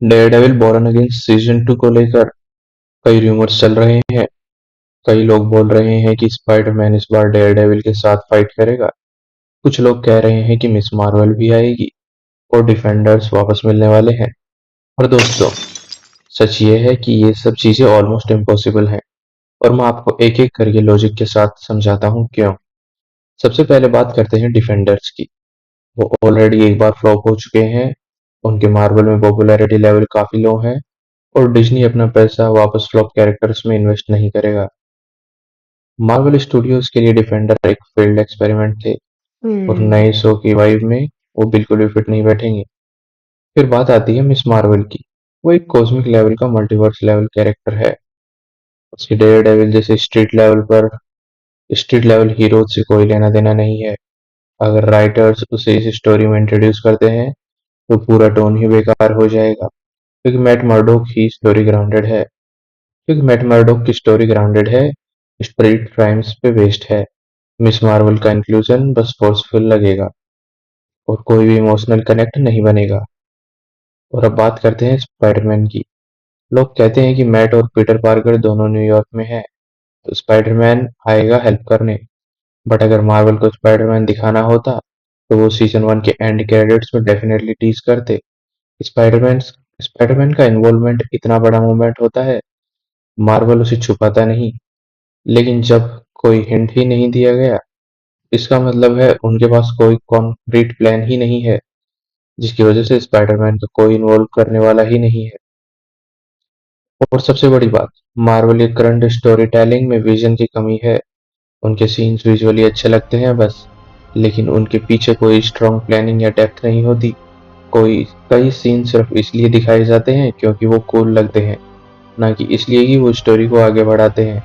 Daredevil born again season 2 को लेकर कई रूमर्स चल रहे हैं। कई लोग बोल रहे हैं कि स्पाइडरमैन इस बार डेयरडेविल के साथ फाइट करेगा। कुछ लोग कह रहे हैं कि मिस मार्वल भी आएगी और डिफेंडर्स वापस मिलने वाले हैं। और दोस्तों, सच ये है कि ये सब चीजें ऑलमोस्ट इम्पॉसिबल हैं और मैं आपको एक एक करके लॉजिक के साथ समझाता हूँ क्यों। सबसे पहले बात करते हैं डिफेंडर्स की। वो ऑलरेडी एक बार फ्लॉप हो चुके हैं। उनके मार्वल में पॉपुलैरिटी लेवल काफी लो है और डिज्नी अपना पैसा वापस फ्लॉप कैरेक्टर्स में इन्वेस्ट नहीं करेगा। मार्वल स्टूडियोज के लिए डिफेंडर एक फेल्ड एक्सपेरिमेंट थे और हम्म। नए शो की वाइब में वो बिल्कुल भी फिट नहीं बैठेंगे। फिर बात आती है मिस मार्वल की। वो एक कॉस्मिक लेवल का मल्टीवर्स लेवल कैरेक्टर है। उसके डेयर डेविल जैसे स्ट्रीट लेवल हीरो से कोई लेना देना नहीं है। अगर राइटर्स उसे इस स्टोरी में इंट्रोड्यूस करते हैं तो पूरा टोन ही बेकार हो जाएगा, क्योंकि मैट मर्डोक की स्टोरी ग्राउंडेड है, स्ट्रीट क्राइम्स पे बेस्ड है। मिस मार्वल का इंक्लूजन बस फोर्सफुल लगेगा और कोई भी इमोशनल कनेक्ट नहीं बनेगा। और अब बात करते हैं स्पाइडरमैन की। लोग कहते हैं कि मैट और पीटर पार्कर दोनों न्यूयॉर्क में हैं, तो स्पाइडरमैन आएगा हेल्प करने। बट अगर मार्वल को स्पाइडरमैन दिखाना होता तो वो सीजन 1 के एंड क्रेडिट्स में डेफिनेटली टीज करते। स्पाइडरमैन स्पाइडरमैन का इन्वॉल्वमेंट इतना बड़ा मूवमेंट होता है, मार्वल उसे छुपाता नहीं। लेकिन जब कोई हिंट ही नहीं दिया गया, इसका मतलब है उनके पास कोई कॉन्क्रीट प्लान ही नहीं है, जिसकी वजह से स्पाइडरमैन को कोई इन्वॉल्व करने वाला ही नहीं है। और सबसे बड़ी बात, मार्वल के करंट स्टोरी टेलिंग में विजन की कमी है। उनके सीन्स विजुअली अच्छे लगते हैं बस, लेकिन उनके पीछे कोई स्ट्रॉन्ग प्लानिंग या डेप्थ नहीं होती। कोई कई सीन सिर्फ इसलिए दिखाए जाते हैं क्योंकि वो कूल लगते हैं, ना कि इसलिए कि वो स्टोरी को आगे बढ़ाते हैं।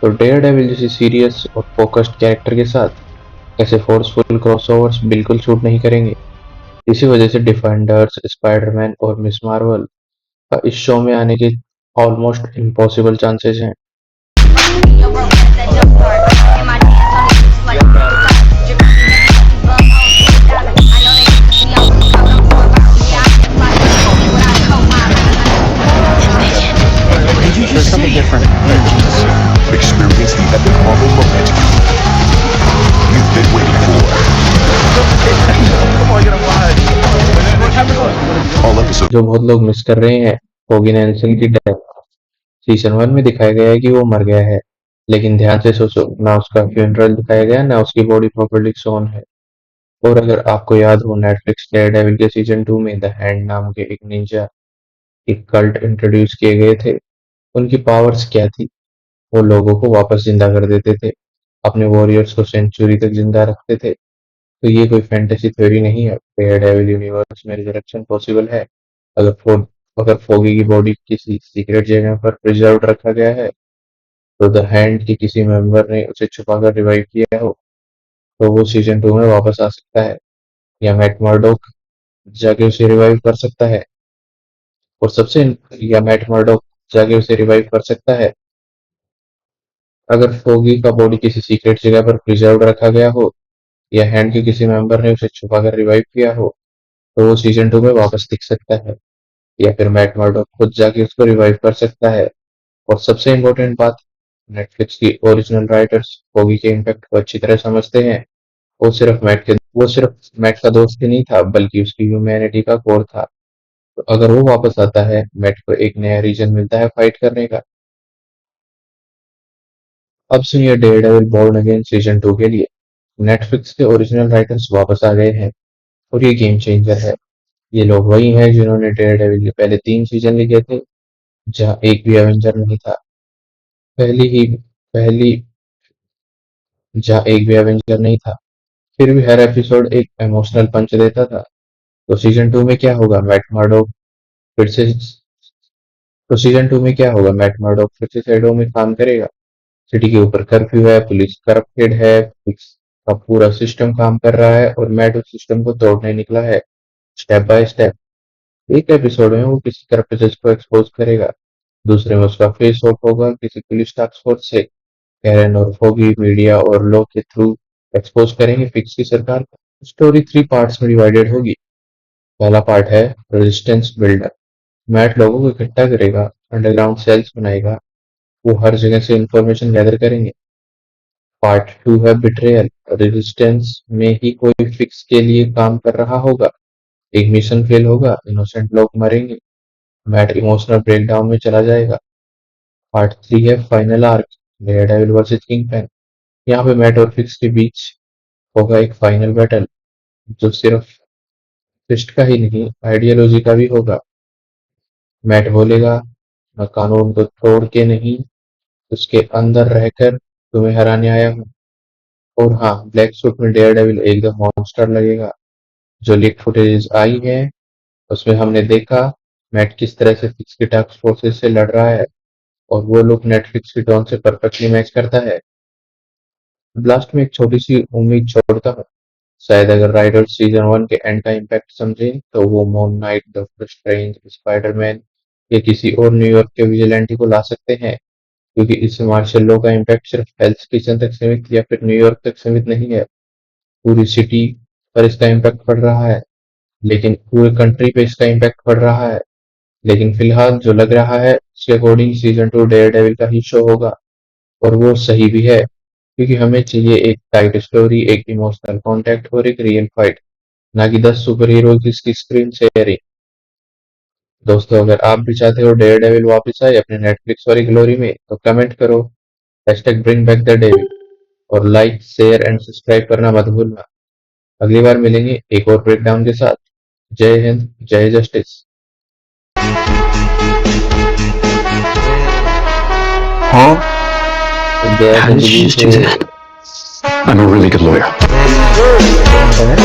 तो डेयर डेविल जैसे सीरियस और फोकस्ड कैरेक्टर के साथ ऐसे फोर्सफुल क्रॉसओवर्स बिल्कुल सूट नहीं करेंगे। इसी वजह से डिफेंडर्स, स्पाइडरमैन और मिस मार्वल का इस शो में आने के ऑलमोस्ट इम्पॉसिबल चांसेस हैं। There's something different energies. Experience the epic Marvel romantic you've been waiting for. All episodes. जो बहुत लोग मिस कर रहे हैं, होगी नैल्सन की डेथ। सीजन 1 में दिखाया गया है कि वो मर गया है, लेकिन ध्यान से सोचो, ना उसका फ्यूनरल दिखाया गया ना उसकी बॉडी प्रॉपर्ली शोन है। और अगर आपको याद हो, नेटफ्लिक्स डेयरडेविल के सीजन 2 में द हैंड नाम के एक निंजा, एक कल्ट इंट्रोड्यूस किए गए थे। उनकी पावर्स क्या थी? वो लोगों को वापस जिंदा कर देते थे, अपने वॉरियर्स को सेंचुरी तक जिंदा रखते थे। तो ये कोई फैंटेसी थ्योरी नहीं है। डेयरडेविल यूनिवर्स में रिजरेक्शन पॉसिबल है। अगर फो अगर फोगी की बॉडी किसी सीक्रेट जगह पर प्रिजर्व रखा गया है, तो द हैंड के किसी मेंबर ने उसे छुपाकर रिवाइव किया हो, तो वो सीजन 2 में वापस आ सकता है। या मैट मर्डोक जाके उसे रिवाइव कर सकता है। और सबसे या मैट मर्डोक जाके उसे रिवाइव कर सकता है। अगर फोगी का बॉडी किसी सीक्रेट जगह पर प्रिजर्व रखा गया हो या हैंड के किसी मेंबर ने उसे छुपाकर रिवाइव किया हो, तो वो सीजन 2 में वापस दिख सकता है। या फिर मैट मर्डॉक खुद जाके उसको रिवाइव कर सकता है। और सबसे इम्पोर्टेंट बात, नेटफ्लिक्स की ओरिजिनल राइटर्स फोगी के इम्पैक्ट को अच्छी तरह समझते हैं। वो सिर्फ मैट का दोस्त ही नहीं था, बल्कि उसकी ह्यूमैनिटी का कोर था। तो अगर वो वापस आता है, मैट को एक नया रीजन मिलता है फाइट करने का। अब सुनिए डेयरडेविल बॉर्न अगेन सीजन 2 के लिए। नेटफ्लिक्स के ओरिजिनल राइटर्स वापस आ गए हैं और ये गेम चेंजर है। ये लोग वही हैं जिन्होंने डेयरडेविल के पहले 3 सीजन लिखे थे, जहाँ एक भी एवेंजर नहीं था। पहली ही पहली जहाँ एक भी एवेंजर नहीं था, फिर भी हर एपिसोड एक इमोशनल पंच देता था। तो सीजन 2 में क्या होगा? फिर से सीजन 2 में क्या होगा? मैट मर्डॉक फिर से शैडो में काम करेगा। सिटी के ऊपर कर्फ्यू है, पुलिस करप्टेड है, फिक्स का पूरा सिस्टम काम कर रहा है और मैट उस सिस्टम को तोड़ने निकला है, स्टेप बाय स्टेप। एक एपिसोड में वो किसी करप्ट जज को एक्सपोज करेगा, दूसरे में उसका फेस ऑफ होगा किसी पुलिस टास्क फोर्स से। कैरन और फोगी मीडिया और लॉ के थ्रू एक्सपोज करेंगे फिक्स की सरकार को। स्टोरी 3 पार्ट्स में डिवाइडेड होगी। पहला पार्ट है रेजिस्टेंस बिल्डर। मैट लोगों को इकट्ठा करेगा, अंडरग्राउंड सेल्स बनाएगा, वो हर जगह से इंफॉर्मेशन गैदर करेंगे। पार्ट 2 है बिट्रेयल। रेजिस्टेंस में ही कोई फिक्स के लिए काम कर रहा होगा, एक मिशन फेल होगा, इनोसेंट लोग मरेंगे, मैट इमोशनल ब्रेकडाउन में चला जाएगा। पार्ट 3 है फाइनल आर्क, डेयरडेविल वर्सेस किंगपैन। यहाँ पे मैट और फिक्स के बीच होगा एक फाइनल बैटल, जो सिर्फ फिस्ट का ही नहीं, आइडियोलॉजी का भी होगा। मैट बोलेगा, मैं कानून को तोड़ के नहीं, उसके अंदर रहकर तुम्हें हराने आया हूँ। और हाँ, ब्लैक सूट में डेयरडेविल एकदम मॉन्स्टर लगेगा। जो लीक फुटेज आई है उसमें हमने देखा मैट किस तरह से फिक्स की टास्क फोर्सेस से लड़ रहा है, और वो लुक नेटफ्लिक्स की टोन से परफेक्टली मैच करता है। लास्ट में एक छोटी सी उम्मीद छोड़ता हूँ, शायद अगर राइडर सीजन 1 के एंड का इम्पैक्ट समझें तो वो moon night, doctor strange, Spiderman या किसी और न्यूयॉर्क के विजिलेंटी को ला सकते हैं, क्योंकि इस मार्शल लॉ का इम्पैक्ट सिर्फ हेल्थ किचन तक सीमित या फिर न्यूयॉर्क तक सीमित नहीं है, पूरी सिटी पर इसका इम्पैक्ट पड़ रहा है, लेकिन पूरे कंट्री पे इसका इम्पैक्ट पड़ रहा है। लेकिन फिलहाल जो लग रहा है उसके अकॉर्डिंग सीजन 2 डेयर डेविल का ही शो होगा, और वो सही भी है, क्योंकि हमें चाहिए एक टाइट स्टोरी, एक इमोशनल कॉन्टेक्ट और एक रियल फाइट, ना कि 10 सुपर हीरो की स्क्रीन शेयरिंग। दोस्तों, अगर आप भी चाहते हो डेयर डेविल वापस आए अपने नेटफ्लिक्स वाली ग्लोरी में, तो कमेंट करो hashtag bring back the devil, और लाइक शेयर एंड सब्सक्राइब करना मत भूलना। अगली बार मिलेंगे एक और ब्रेकडाउन के साथ। जय हिंद, जय जस्टिस। Huh? जय How हिंद did she जी just से do that? I'm a really good lawyer. कौन है?